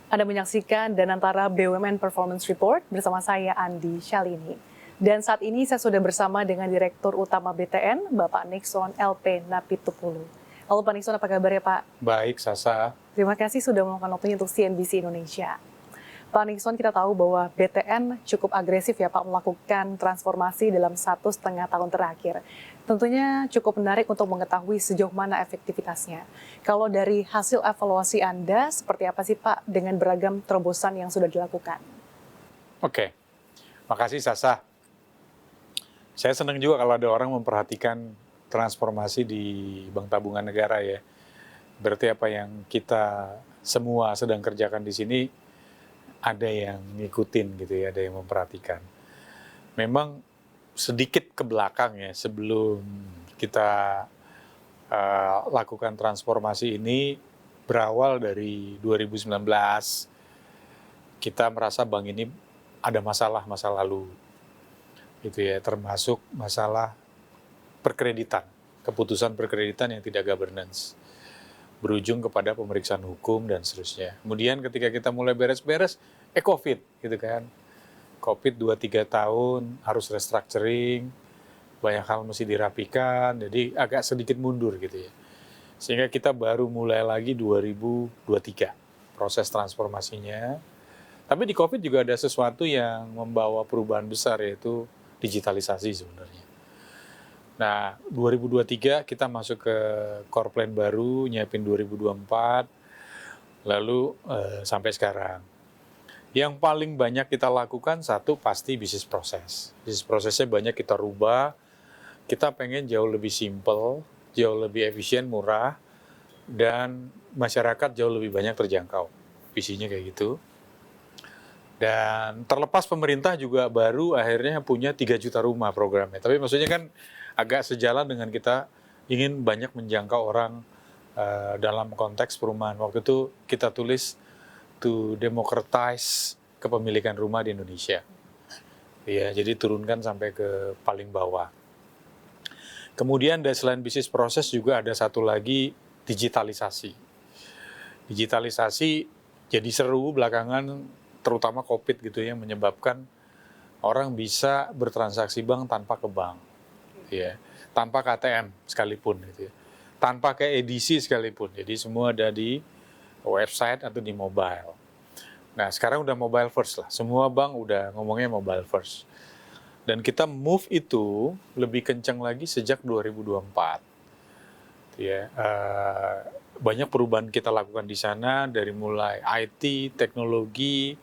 Anda menyaksikan Danantara BUMN Performance Report bersama saya Andi Shalini. Dan saat ini saya sudah bersama dengan Direktur Utama BTN, Bapak Nixon LP Napitupulu. Halo Pak Nixon, apa kabar ya Pak? Baik, Sasa. Terima kasih sudah meluangkan waktunya untuk CNBC Indonesia. Pak Nixon, kita tahu bahwa BTN cukup agresif ya Pak melakukan transformasi dalam 1,5 tahun terakhir. Tentunya cukup menarik untuk mengetahui sejauh mana efektivitasnya. Kalau dari hasil evaluasi Anda, seperti apa sih Pak dengan beragam terobosan yang sudah dilakukan? Oke, makasih Sasa. Saya senang juga kalau ada orang memperhatikan transformasi di Bank Tabungan Negara ya. Berarti apa yang kita semua sedang kerjakan di sini, ada yang ngikutin gitu ya, ada yang memperhatikan. Memang sedikit ke belakang ya, sebelum kita lakukan transformasi ini, berawal dari 2019, kita merasa bank ini ada masalah masa lalu. Gitu ya, termasuk masalah perkreditan, keputusan perkreditan yang tidak governance. Berujung kepada pemeriksaan hukum dan seterusnya. Kemudian ketika kita mulai beres-beres, COVID gitu kan. COVID 2-3 tahun, harus restructuring, banyak hal mesti dirapikan, jadi agak sedikit mundur gitu ya. Sehingga kita baru mulai lagi 2023, proses transformasinya. Tapi di COVID juga ada sesuatu yang membawa perubahan besar, yaitu digitalisasi sebenarnya. Nah, 2023 kita masuk ke core plan baru, nyiapin 2024, lalu sampai sekarang. Yang paling banyak kita lakukan, satu pasti bisnis proses. Bisnis prosesnya banyak kita rubah, kita pengen jauh lebih simple, jauh lebih efisien, murah, dan masyarakat jauh lebih banyak terjangkau. Visinya kayak gitu. Dan terlepas pemerintah juga baru akhirnya punya 3 juta rumah programnya. Tapi maksudnya kan agak sejalan dengan kita ingin banyak menjangkau orang dalam konteks perumahan. Waktu itu kita tulis to democratize kepemilikan rumah di Indonesia. Ya, jadi turunkan sampai ke paling bawah. Kemudian dari selain bisnis proses juga ada satu lagi, digitalisasi. Digitalisasi jadi seru belakangan, terutama COVID gitu ya, menyebabkan orang bisa bertransaksi bank tanpa ke bank. Ya, tanpa KTM sekalipun gitu ya. Tanpa ke edisi sekalipun. Jadi semua ada di website atau di mobile. Nah, sekarang udah mobile first lah. Semua bank udah ngomongnya mobile first. Dan kita move itu lebih kencang lagi sejak 2024. Ya, banyak perubahan kita lakukan di sana, dari mulai IT, teknologi,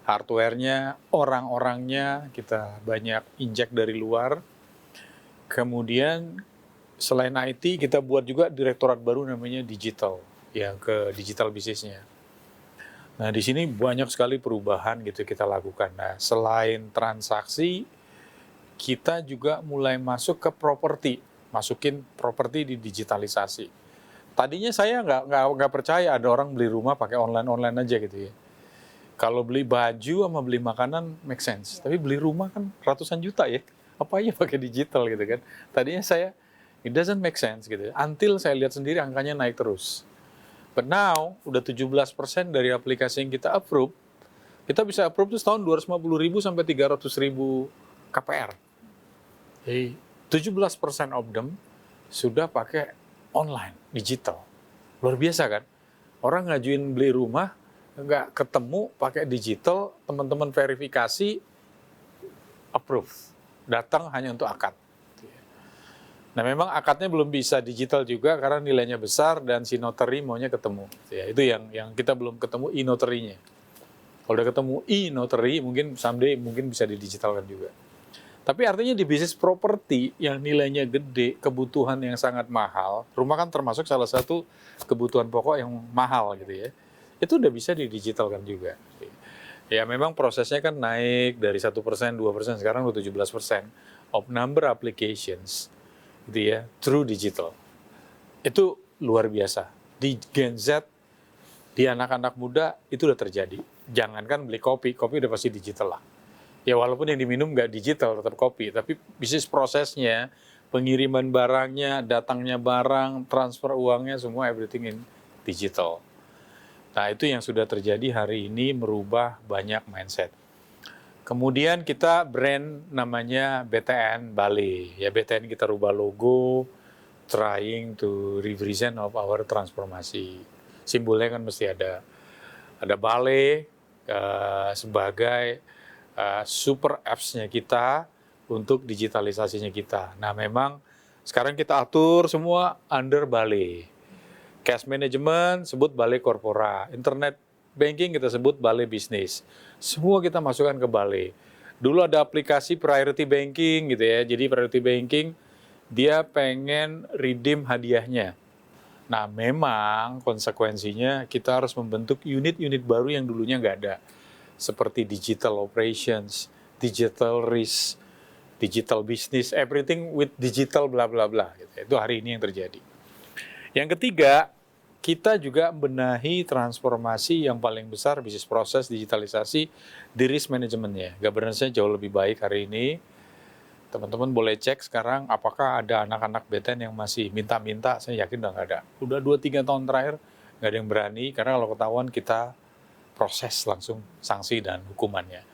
hardware-nya, orang-orangnya kita banyak injek dari luar. Kemudian selain IT, kita buat juga direktorat baru namanya digital, yang ke digital bisnisnya. Nah, di sini banyak sekali perubahan gitu kita lakukan. Nah, selain transaksi, kita juga mulai masuk ke properti, masukin properti di digitalisasi. Tadinya saya nggak percaya ada orang beli rumah pakai online aja gitu ya. Kalau beli baju sama beli makanan make sense, tapi beli rumah kan ratusan juta ya. Apa aja pakai digital gitu kan. Tadinya saya, it doesn't make sense gitu. Until saya lihat sendiri angkanya naik terus. But now, udah 17% dari aplikasi yang kita approve, kita bisa approve tuh setahun 250.000 sampai 300.000 KPR. Jadi 17% of them sudah pakai online, digital. Luar biasa kan? Orang ngajuin beli rumah, nggak ketemu pakai digital, teman-teman verifikasi, approve. Datang hanya untuk akad. Nah, memang akadnya belum bisa digital juga karena nilainya besar dan si notary maunya ketemu. Ya, itu yang kita belum ketemu e-notary-nya. Kalau udah ketemu e-notary, mungkin someday mungkin bisa didigitalkan juga. Tapi artinya di bisnis properti yang nilainya gede, kebutuhan yang sangat mahal, rumah kan termasuk salah satu kebutuhan pokok yang mahal gitu ya. Itu udah bisa didigitalkan juga. Ya memang prosesnya kan naik dari 1%, 2%, sekarang udah 17% of number applications gitu ya, through digital. Itu luar biasa. Di Gen Z, di anak-anak muda itu udah terjadi. Jangankan beli kopi udah pasti digital lah. Ya walaupun yang diminum nggak digital, tetap kopi, tapi bisnis prosesnya, pengiriman barangnya, datangnya barang, transfer uangnya, semua everything in digital. Nah, itu yang sudah terjadi hari ini merubah banyak mindset. Kemudian kita brand namanya BTN Bali. Ya, BTN kita rubah logo, trying to represent of our transformasi. Simbolnya kan mesti ada Bali sebagai super apps-nya kita untuk digitalisasinya kita. Nah, memang sekarang kita atur semua under Bali. Cash management sebut Bali Corpora, internet banking kita sebut Bali Business. Semua kita masukkan ke Bali. Dulu ada aplikasi priority banking gitu ya. Jadi priority banking dia pengen redeem hadiahnya. Nah, memang konsekuensinya kita harus membentuk unit-unit baru yang dulunya nggak ada. Seperti digital operations, digital risk, digital business, everything with digital bla bla bla. Itu hari ini yang terjadi. Yang ketiga, kita juga benahi transformasi yang paling besar bisnis proses digitalisasi di risk manajemennya. Governance-nya jauh lebih baik hari ini. Teman-teman boleh cek sekarang apakah ada anak-anak BTN yang masih minta-minta, saya yakin udah nggak ada. Udah 2-3 tahun terakhir nggak ada yang berani, karena kalau ketahuan kita proses langsung sanksi dan hukumannya.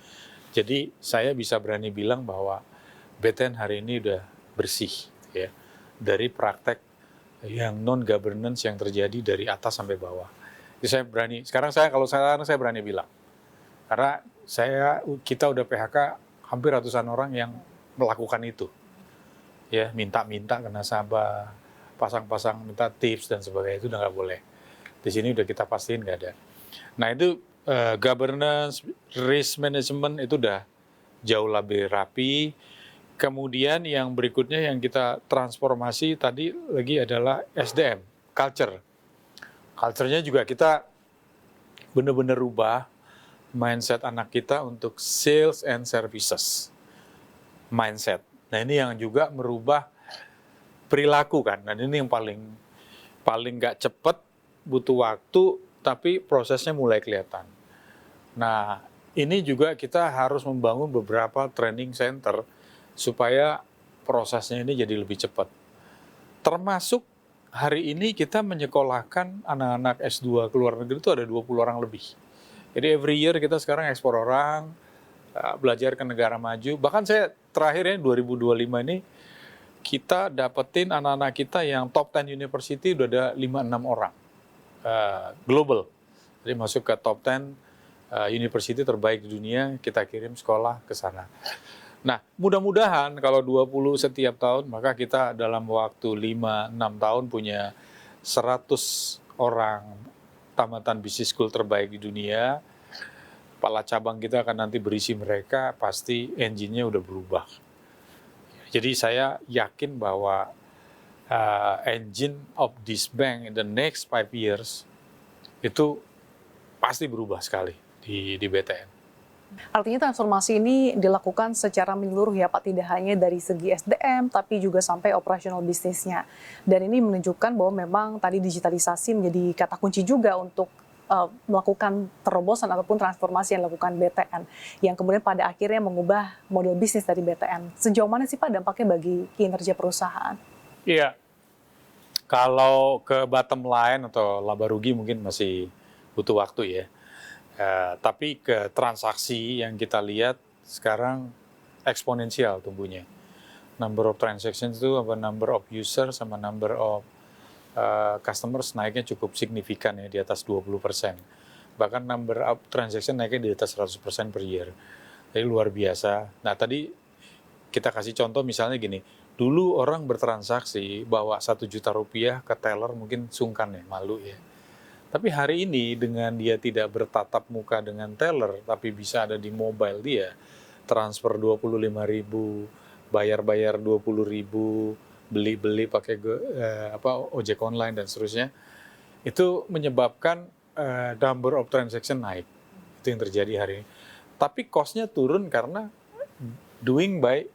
Jadi saya bisa berani bilang bahwa BTN hari ini udah bersih ya dari praktek yang non-governance yang terjadi dari atas sampai bawah. Jadi saya berani, sekarang saya berani bilang. Karena kita udah PHK hampir ratusan orang yang melakukan itu. Ya, minta-minta ke nasabah, pasang-pasang minta tips dan sebagainya, itu udah nggak boleh. Di sini udah kita pastiin nggak ada. Nah, itu governance, risk management itu udah jauh lebih rapi. Kemudian yang berikutnya yang kita transformasi tadi lagi adalah SDM, culture. Culture-nya juga kita benar-benar rubah mindset anak kita untuk sales and services. Mindset. Nah, ini yang juga merubah perilaku kan. Dan ini yang paling nggak cepat, butuh waktu, tapi prosesnya mulai kelihatan. Nah, ini juga kita harus membangun beberapa training center supaya prosesnya ini jadi lebih cepat. Termasuk hari ini kita menyekolahkan anak-anak S2 ke luar negeri itu ada 20 orang lebih. Jadi every year kita sekarang ekspor orang, belajar ke negara maju. Bahkan saya terakhir ya 2025 ini kita dapetin anak-anak kita yang top 10 university udah ada 5-6 orang global. Jadi masuk ke top 10 university terbaik di dunia, kita kirim sekolah ke sana. Nah, mudah-mudahan kalau 20 setiap tahun, maka kita dalam waktu 5-6 tahun punya 100 orang tamatan business school terbaik di dunia. Kepala cabang kita akan nanti berisi mereka, pasti engine-nya udah berubah. Jadi saya yakin bahwa engine of this bank in the next 5 years itu pasti berubah sekali di BTN. Artinya transformasi ini dilakukan secara menyeluruh ya Pak, tidak hanya dari segi SDM, tapi juga sampai operasional bisnisnya. Dan ini menunjukkan bahwa memang tadi digitalisasi menjadi kata kunci juga untuk melakukan terobosan ataupun transformasi yang dilakukan BTN, yang kemudian pada akhirnya mengubah model bisnis dari BTN. Sejauh mana sih Pak dampaknya bagi kinerja perusahaan? Iya, kalau ke bottom line atau laba rugi mungkin masih butuh waktu ya. Tapi ke transaksi yang kita lihat sekarang eksponensial tumbuhnya. Number of transactions itu apa, number of user sama number of customers naiknya cukup signifikan ya, di atas 20%. Bahkan number of transaction naiknya di atas 100% per year. Jadi luar biasa. Nah, tadi kita kasih contoh misalnya gini, dulu orang bertransaksi bawa 1 juta rupiah ke teller mungkin sungkan ya, malu ya. Tapi hari ini dengan dia tidak bertatap muka dengan teller, tapi bisa ada di mobile dia, transfer 25.000, bayar-bayar 20.000, beli-beli pakai ojek online dan seterusnya, itu menyebabkan number of transaction naik. Itu yang terjadi hari ini. Tapi cost-nya turun karena doing by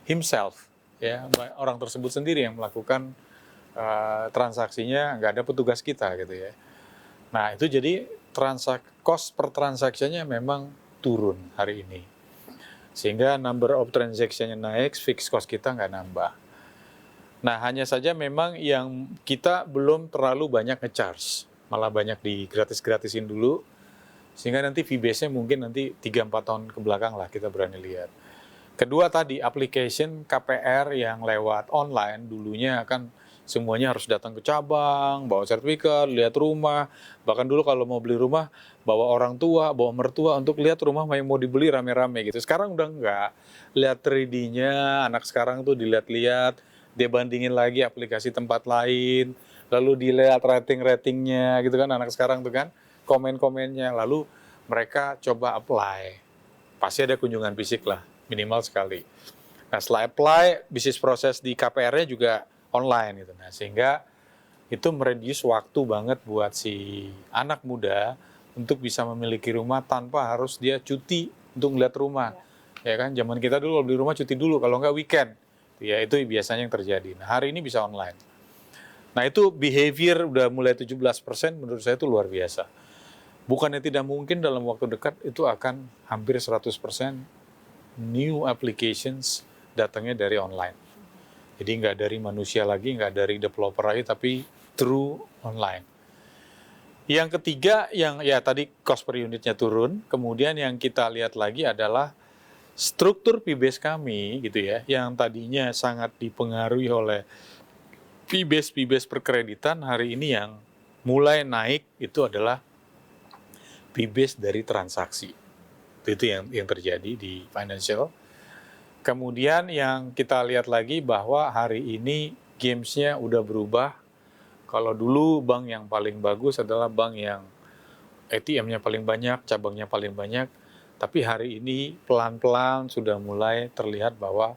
himself, ya, orang tersebut sendiri yang melakukan transaksinya, nggak ada petugas kita gitu ya. Nah, itu jadi cost per transaksinya memang turun hari ini. Sehingga number of transaction-nya naik, fixed cost kita nggak nambah. Nah, hanya saja memang yang kita belum terlalu banyak nge-charge malah banyak digratis-gratisin dulu, sehingga nanti fee base-nya mungkin nanti 3-4 tahun ke belakang lah kita berani lihat. Kedua tadi, application KPR yang lewat online, dulunya kan semuanya harus datang ke cabang, bawa sertifikat, lihat rumah. Bahkan dulu kalau mau beli rumah, bawa orang tua, bawa mertua untuk lihat rumah yang mau dibeli rame-rame gitu. Sekarang udah enggak. Lihat 3D-nya, anak sekarang tuh dilihat-lihat, dia bandingin lagi aplikasi tempat lain, lalu dilihat rating-ratingnya gitu kan, anak sekarang tuh kan, komen-komennya, lalu mereka coba apply. Pasti ada kunjungan fisik lah, minimal sekali. Nah setelah apply, bisnis proses di KPR-nya juga online gitu. Nah sehingga itu mereduce waktu banget buat si anak muda untuk bisa memiliki rumah tanpa harus dia cuti untuk ngeliat rumah. Ya kan, zaman kita dulu kalau beli rumah cuti dulu, kalau nggak weekend. Ya itu biasanya yang terjadi. Nah hari ini bisa online. Nah itu behavior udah mulai 17%, menurut saya itu luar biasa. Bukannya tidak mungkin dalam waktu dekat itu akan hampir 100% new applications datangnya dari online. Jadi nggak dari manusia lagi, nggak dari developer lagi, tapi through online. Yang ketiga, yang ya tadi cost per unitnya turun, kemudian yang kita lihat lagi adalah struktur fee base kami gitu ya, yang tadinya sangat dipengaruhi oleh fee base perkreditan, hari ini yang mulai naik itu adalah fee base dari transaksi. Itu yang terjadi di financial. Kemudian yang kita lihat lagi bahwa hari ini games-nya udah berubah. Kalau dulu bank yang paling bagus adalah bank yang ATM-nya paling banyak, cabangnya paling banyak. Tapi hari ini pelan-pelan sudah mulai terlihat bahwa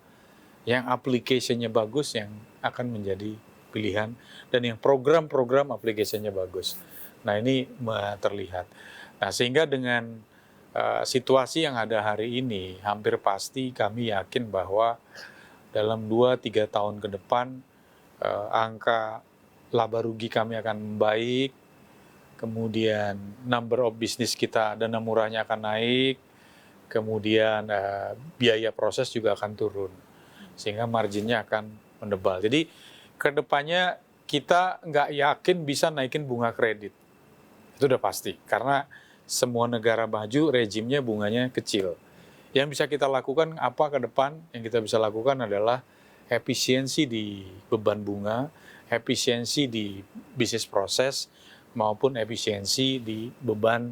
yang application-nya bagus yang akan menjadi pilihan. Dan yang program-program application-nya bagus. Nah ini terlihat. Nah sehingga dengan situasi yang ada hari ini, hampir pasti kami yakin bahwa dalam 2-3 tahun ke depan angka laba rugi kami akan membaik, kemudian number of business kita, dana murahnya akan naik, kemudian biaya proses juga akan turun, sehingga marginnya akan mendebal. Jadi ke depannya kita nggak yakin bisa naikin bunga kredit, itu udah pasti, karena semua negara maju rejimnya bunganya kecil. Yang bisa kita lakukan apa ke depan? Yang kita bisa lakukan adalah efisiensi di beban bunga, efisiensi di bisnis proses, maupun efisiensi di beban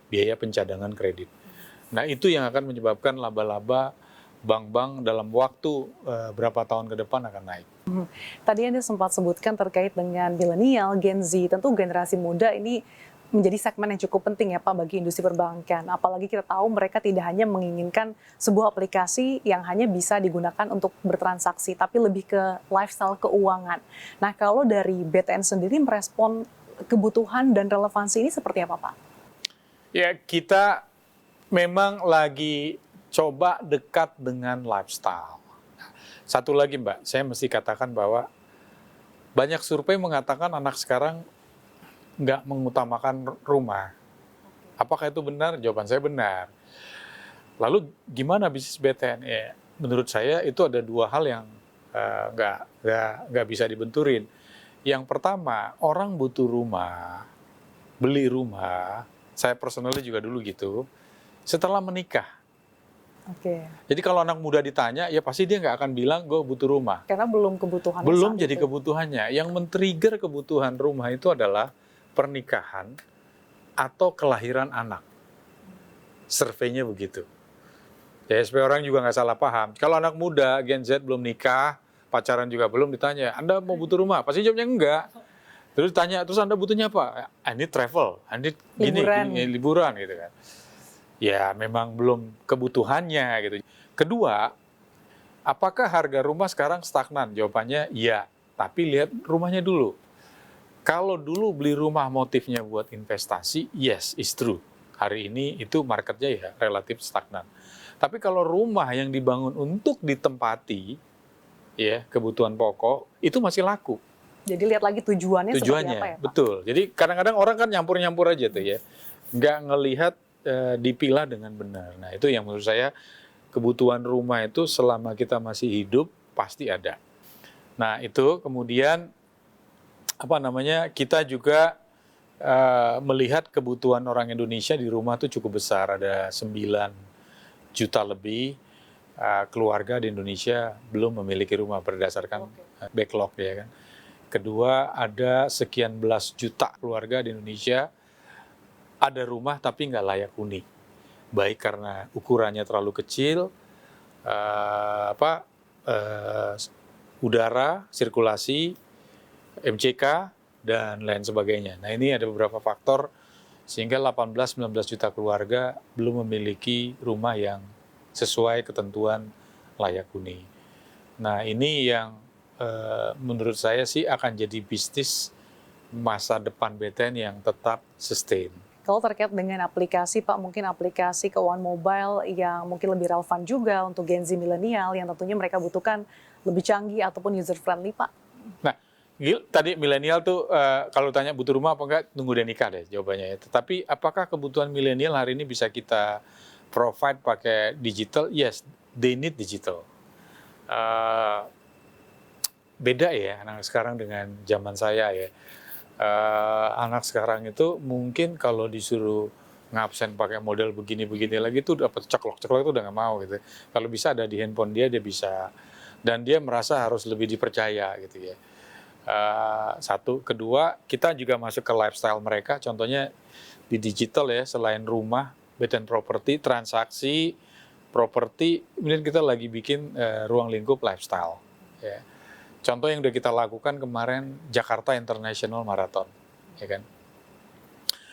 biaya pencadangan kredit. Nah itu yang akan menyebabkan laba-laba bank-bank dalam waktu berapa tahun ke depan akan naik. Tadi Anda sempat sebutkan terkait dengan milenial, Gen Z, tentu generasi muda ini menjadi segmen yang cukup penting ya Pak bagi industri perbankan. Apalagi kita tahu mereka tidak hanya menginginkan sebuah aplikasi yang hanya bisa digunakan untuk bertransaksi, tapi lebih ke lifestyle keuangan. Nah kalau dari BTN sendiri merespon kebutuhan dan relevansi ini seperti apa Pak? Ya kita memang lagi coba dekat dengan lifestyle. Satu lagi Mbak, saya mesti katakan bahwa banyak survei mengatakan anak sekarang nggak mengutamakan rumah. Apakah itu benar? Jawaban saya benar. Lalu gimana bisnis BTN? Ya, menurut saya itu ada dua hal yang nggak bisa dibenturin. Yang pertama, orang butuh rumah, beli rumah. Saya personally juga dulu gitu. Setelah menikah. Oke. Jadi kalau anak muda ditanya, ya pasti dia nggak akan bilang gue butuh rumah. Karena belum kebutuhan. Belum jadi kebutuhannya. Yang men-trigger kebutuhan rumah itu adalah pernikahan atau kelahiran anak. Surveinya begitu. Ya supaya orang juga nggak salah paham. Kalau anak muda, Gen Z belum nikah, pacaran juga belum, ditanya, Anda mau butuh rumah? Pasti jawabnya enggak. Terus ditanya, terus Anda butuhnya apa? I need travel, I need liburan gitu kan. Ya memang belum kebutuhannya gitu. Kedua, apakah harga rumah sekarang stagnan? Jawabannya iya, tapi lihat rumahnya dulu. Kalau dulu beli rumah motifnya buat investasi, yes, it's true. Hari ini itu marketnya ya relatif stagnan. Tapi kalau rumah yang dibangun untuk ditempati, ya kebutuhan pokok, itu masih laku. Jadi lihat lagi tujuannya seperti apa ya Pak? Betul. Jadi kadang-kadang orang kan nyampur-nyampur aja tuh ya. Nggak ngelihat dipilah dengan benar. Nah itu yang menurut saya kebutuhan rumah itu selama kita masih hidup pasti ada. Nah itu kemudian kita juga melihat kebutuhan orang Indonesia di rumah tuh cukup besar, ada 9 juta lebih keluarga di Indonesia belum memiliki rumah berdasarkan backlog ya kan. Kedua, ada sekian belas juta keluarga di Indonesia ada rumah tapi nggak layak huni, baik karena ukurannya terlalu kecil, udara, sirkulasi, MCK, dan lain sebagainya. Nah ini ada beberapa faktor sehingga 18-19 juta keluarga belum memiliki rumah yang sesuai ketentuan layak huni. Nah ini yang menurut saya sih akan jadi bisnis masa depan BTN yang tetap sustain. Kalau terkait dengan aplikasi, Pak, mungkin aplikasi keuangan mobile yang mungkin lebih relevan juga untuk Gen Z milenial yang tentunya mereka butuhkan lebih canggih ataupun user-friendly, Pak. Nah, tadi milenial tuh kalau tanya butuh rumah apa enggak, tunggu dia nikah deh jawabannya ya. Tetapi apakah kebutuhan milenial hari ini bisa kita provide pakai digital? Yes, they need digital. Beda ya anak sekarang dengan zaman saya ya. Anak sekarang itu mungkin kalau disuruh ngabsen pakai model begini-begini lagi tuh dapat ceklok itu udah nggak mau gitu. Kalau bisa ada di handphone dia bisa, dan dia merasa harus lebih dipercaya gitu ya. Satu, kedua kita juga masuk ke lifestyle mereka, contohnya di digital ya, selain rumah, bed and property, transaksi, properti, kemudian kita lagi bikin ruang lingkup lifestyle ya. Contoh yang udah kita lakukan kemarin, Jakarta International Marathon, ya kan?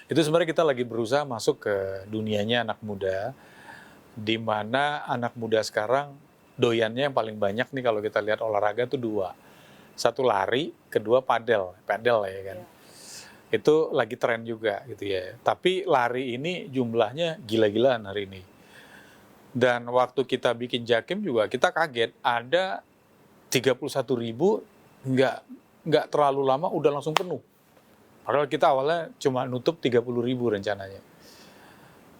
Itu sebenarnya kita lagi berusaha masuk ke dunianya anak muda, di mana anak muda sekarang doyannya yang paling banyak nih kalau kita lihat olahraga tuh 2. Satu lari, kedua padel ya kan? Itu lagi tren juga gitu ya. Tapi lari ini jumlahnya gila-gilaan hari ini. Dan waktu kita bikin Jakim juga kita kaget, ada 31.000 nggak terlalu lama udah langsung penuh. Padahal kita awalnya cuma nutup 30.000 rencananya.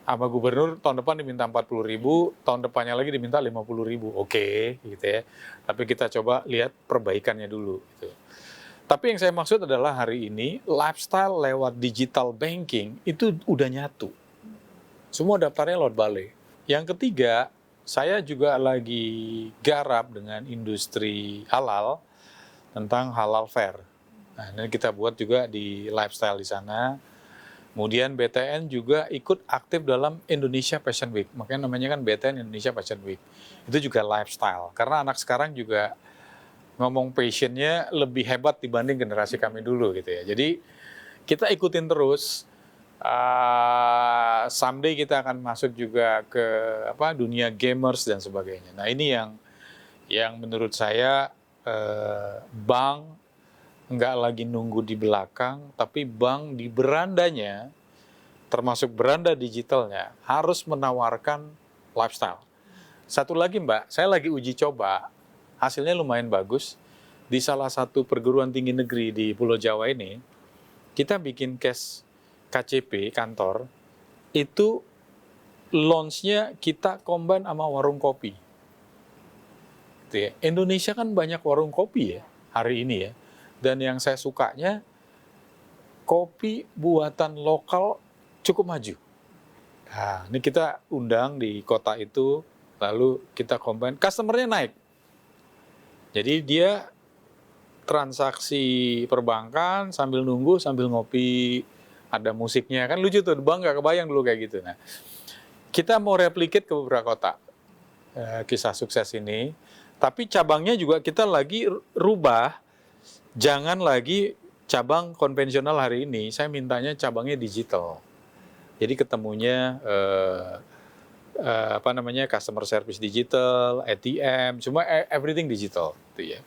Sama gubernur tahun depan diminta 40.000, tahun depannya lagi diminta 50.000. Oke, gitu ya. Tapi kita coba lihat perbaikannya dulu. Gitu. Tapi yang saya maksud adalah hari ini lifestyle lewat digital banking itu udah nyatu. Semua daftarnya lewat Balai. Yang ketiga, saya juga lagi garap dengan industri halal tentang halal fair. Nah, ini kita buat juga di lifestyle di sana. Kemudian BTN juga ikut aktif dalam Indonesia Fashion Week. Makanya namanya kan BTN Indonesia Fashion Week. Itu juga lifestyle. Karena anak sekarang juga ngomong passionnya lebih hebat dibanding generasi kami dulu gitu ya. Jadi kita ikutin terus. Someday kita akan masuk juga ke dunia gamers dan sebagainya. Nah ini yang menurut saya bank nggak lagi nunggu di belakang, tapi bank di berandanya, termasuk beranda digitalnya, harus menawarkan lifestyle. Satu lagi Mbak, saya lagi uji coba, hasilnya lumayan bagus. Di salah satu perguruan tinggi negeri di Pulau Jawa ini, kita bikin case KCP, kantor, itu launch-nya kita combine sama warung kopi. Gitu ya. Indonesia kan banyak warung kopi ya, hari ini ya. Dan yang saya sukanya, kopi buatan lokal cukup maju. Nah, ini kita undang di kota itu, lalu kita combine, customer-nya naik. Jadi dia transaksi perbankan sambil nunggu, sambil ngopi, ada musiknya, kan lucu tuh, Bang nggak kebayang dulu kayak gitu. Nah, kita mau replicate ke beberapa kota, kisah sukses ini, tapi cabangnya juga kita lagi rubah, jangan lagi cabang konvensional hari ini, saya mintanya cabangnya digital. Jadi ketemunya customer service digital, ATM, semua everything digital, gitu ya.